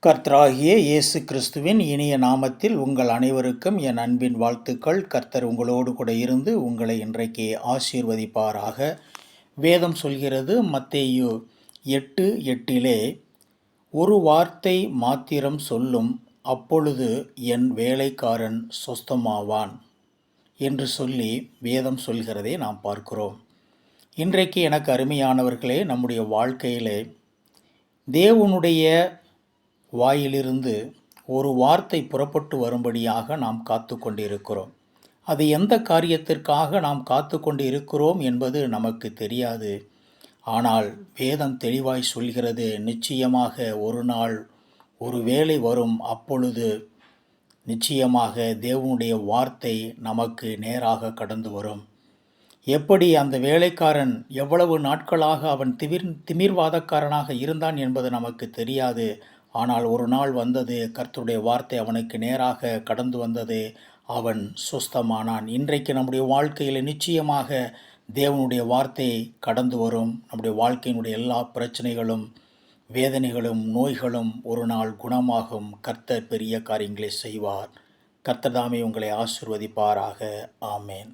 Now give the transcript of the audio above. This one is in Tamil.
கர்த்தராகிய இயேசு கிறிஸ்துவின் இனிய நாமத்தில் உங்கள் அனைவருக்கும் என் அன்பின் வாழ்த்துக்கள். கர்த்தர் உங்களோடு கூட இருந்து உங்களை இன்றைக்கு ஆசீர்வதிப்பாராக. வேதம் சொல்கிறது மத்தேயு 8:8 ஒரு வார்த்தை மாத்திரம் சொல்லும், அப்பொழுது என் வேலைக்காரன் சொஸ்தமாவான் என்று சொல்லி வேதம் சொல்கிறதை நாம் பார்க்கிறோம். இன்றைக்கு எனக்கு அருமையானவர்களே, நம்முடைய வாழ்க்கையிலே தேவனுடைய வாயிலிருந்து ஒரு வார்த்தை புறப்பட்டு வரும்படியாக நாம் காத்து கொண்டிருக்கிறோம். அது எந்த காரியத்திற்காக நாம் காத்து கொண்டு இருக்கிறோம் என்பது நமக்கு தெரியாது. ஆனால் வேதம் தெளிவாய் சொல்கிறது, நிச்சயமாக ஒரு நாள் ஒரு வேளை வரும், அப்பொழுது நிச்சயமாக தேவனுடைய வார்த்தை நமக்கு நேராக கடந்து வரும். எப்படி அந்த வேலைக்காரன் எவ்வளவு நாட்களாக அவன் திமிர்வாதக்காரனாக இருந்தான் என்பது நமக்கு தெரியாது. ஆனால் ஒரு நாள் வந்தது, கர்த்தருடைய வார்த்தை அவனுக்கு நேராக கடந்து வந்தது, அவன் சுஸ்தமானான். இன்றைக்கு நம்முடைய வாழ்க்கையில் நிச்சயமாக தேவனுடைய வார்த்தை கடந்து வரும். நம்முடைய வாழ்க்கையினுடைய எல்லா பிரச்சனைகளும், வேதனைகளும், நோய்களும் ஒரு நாள் குணமாகும். கர்த்தர் பெரிய காரியங்களை செய்வார். கர்த்தர் தாமே உங்களை ஆசீர்வதிப்பாராக. ஆமேன்.